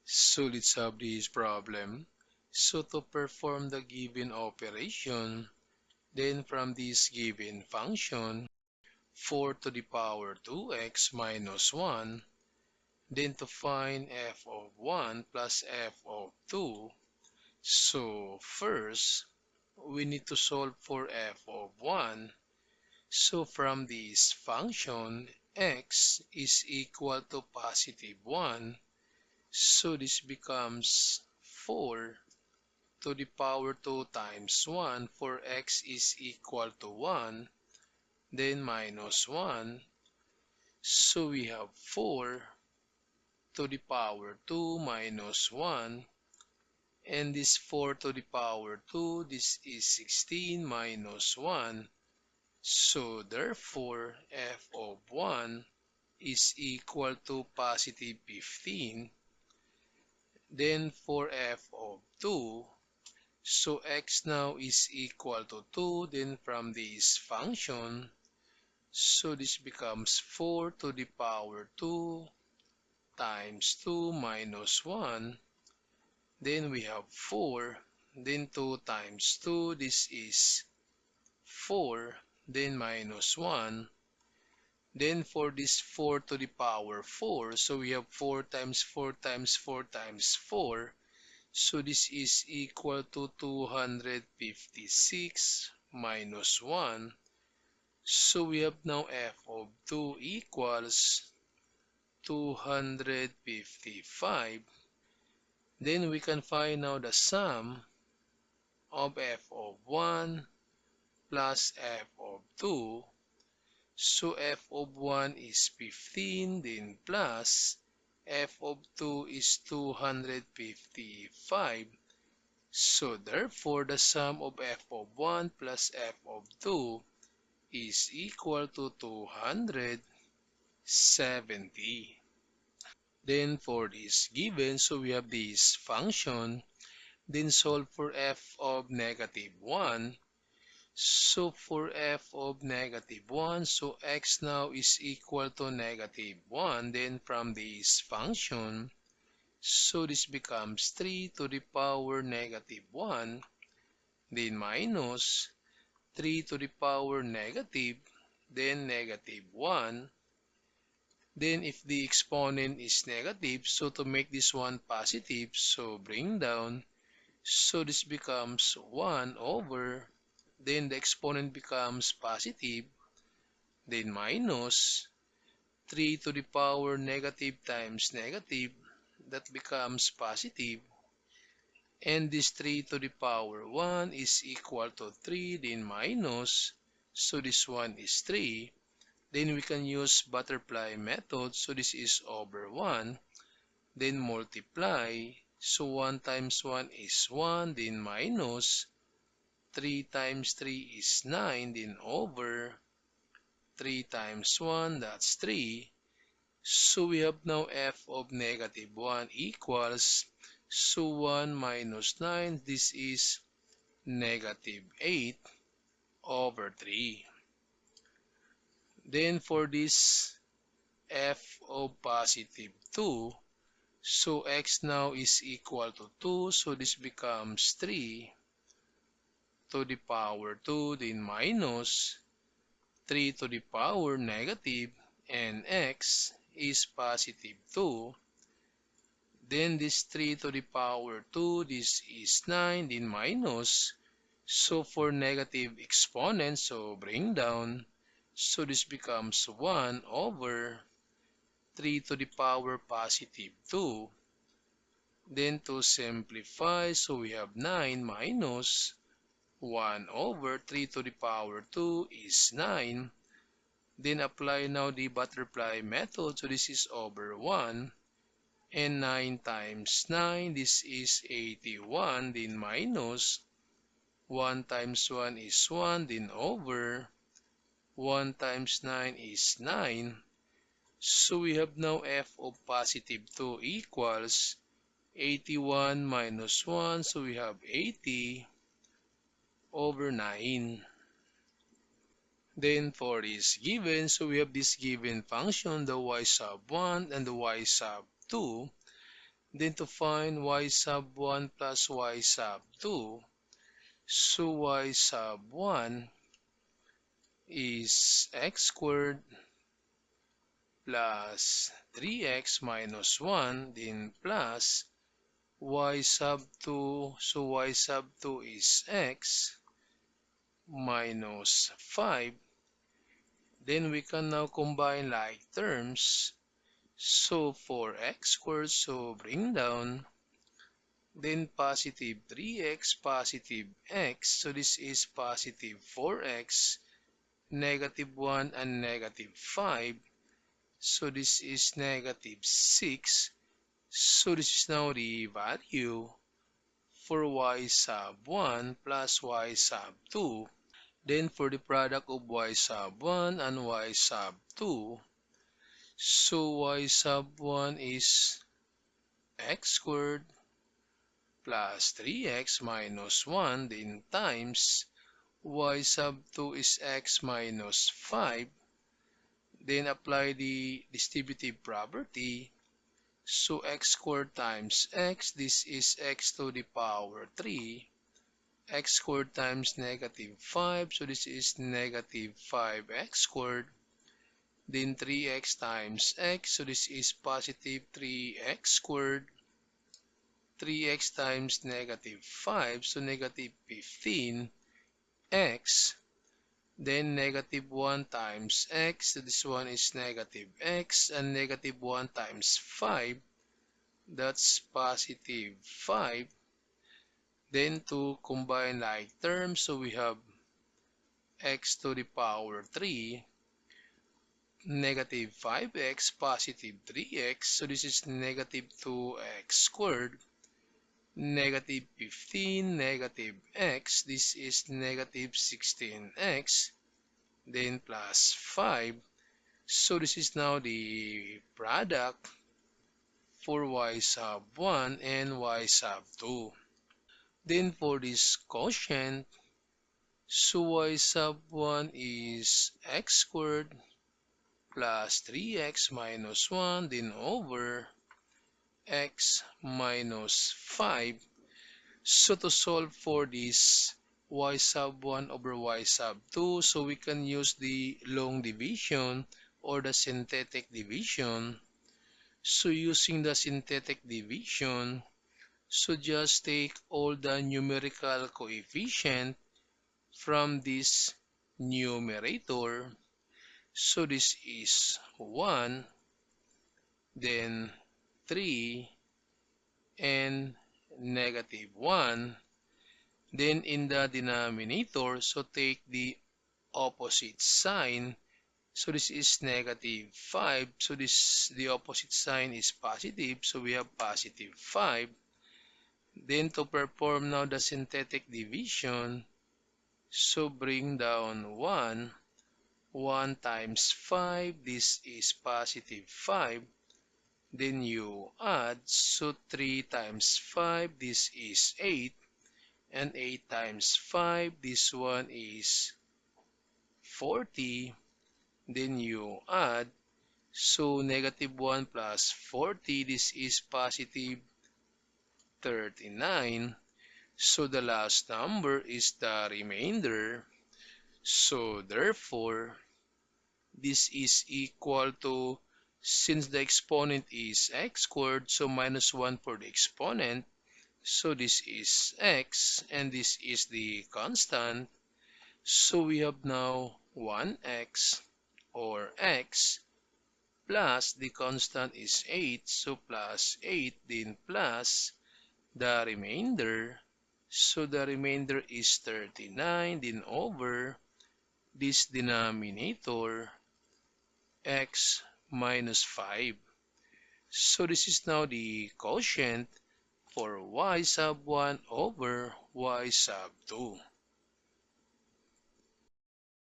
So let's have this problem. So to perform the given operation, then from this given function, 4 to the power 2x minus 1, then to find f of 1 plus f of 2. So first, we need to solve for f of 1. So from this function, x is equal to positive 1. So this becomes 4 to the power 2 times 1, for x is equal to 1, then minus 1. So we have 4 to the power 2 minus 1, and this 4 to the power 2, this is 16 minus 1. So therefore, f of 1 is equal to positive 15. Then for f of 2, so x now is equal to 2, then from this function, so this becomes 4 to the power 2 times 2 minus 1, then we have 4, then 2 times 2, this is 4, then minus 1, then for this 4 to the power 4, so we have 4 times 4 times 4 times 4, so this is equal to 256 minus 1. So we have now f of 2 equals 255. Then we can find now the sum of f of 1 plus f of 2. So f of 1 is 15, then plus f of 2 is 255. So therefore, the sum of f of 1 plus f of 2 is equal to 270. Then for this given, so we have this function, then solve for f of negative 1. So for f of negative 1, so x now is equal to negative 1. Then from this function, so this becomes 3 to the power negative 1, then minus 3 to the power negative, then negative 1. Then if the exponent is negative, so to make this one positive, so bring down, so this becomes 1 over, then the exponent becomes positive, then minus 3 to the power negative times negative, that becomes positive, and this 3 to the power 1 is equal to 3, then minus, so this one is 3. Then we can use butterfly method, so this is over 1, then multiply, so 1 times 1 is 1, then minus 3 times 3 is 9, then over 3 times 1, that's 3. So we have now f of negative 1 equals, so 1 minus 9, this is negative 8 over 3. Then for this f of positive 2, so x now is equal to 2, so this becomes 3 to the power 2, then minus 3 to the power negative, and x is positive 2. Then this 3 to the power 2, this is 9, then minus. So for negative exponent, so bring down, so this becomes 1 over 3 to the power positive 2. Then to simplify, so we have 9 minus 1 over 3 to the power 2 is 9. Then apply now the butterfly method, so this is over 1. And 9 times 9, this is 81, then minus 1 times 1 is 1, then over 1 times 9 is 9. So we have now f of positive 2 equals 81 minus 1, so we have 80 over 9. Then for this given, so we have this given function, the y sub 1 and the y sub 2. Then to find y sub 1 plus y sub 2, so y sub 1 is x squared plus 3x minus 1, then plus y sub 2, so y sub 2 is x minus 5. Then we can now combine like terms. So for x squared, so bring down, then positive 3x, positive x, so this is positive 4x, negative 1 and negative 5, so this is negative 6, so this is now the value for y sub 1 plus y sub 2. Then for the product of y sub 1 and y sub 2, so y sub 1 is x squared plus 3x minus 1, then times y sub 2 is x minus 5, then apply the distributive property. So x squared times x, this is x to the power 3, x squared times negative 5, so this is negative 5x squared, then 3x times x, so this is positive 3x squared, 3x times negative 5, so negative 15x, then negative 1 times x, so this one is negative x, and negative 1 times 5, that's positive 5. Then to combine like terms, so we have x to the power 3, negative 5x, positive 3x, so this is negative 2x squared, negative 15, negative x, this is negative 16x, then plus 5. So this is now the product for y sub 1 and y sub 2. Then for this quotient, so y sub 1 is x squared plus 3x minus 1, then over x minus 5. So to solve for this y sub 1 over y sub 2, so we can use the long division or the synthetic division. So using the synthetic division, so just take all the numerical coefficient from this numerator. So this is 1, then 3, and negative 1. Then in the denominator, so take the opposite sign. So this is negative 5. So the opposite sign is positive. So we have positive 5. Then to perform now the synthetic division, so bring down 1. 1 times 5, this is positive 5. Then you add, so 3 times 5, this is 8. And 8 times 5, this one is 40. Then you add, so negative 1 plus 40, this is positive 39. So the last number is the remainder. So therefore, this is equal to, since the exponent is x squared, so minus 1 for the exponent. So this is x, and this is the constant. So we have now 1x, or x, plus the constant is 8, so plus 8, then plus the remainder. So the remainder is 39, then over this denominator, x minus 5. So this is now the quotient for y sub 1 over y sub 2.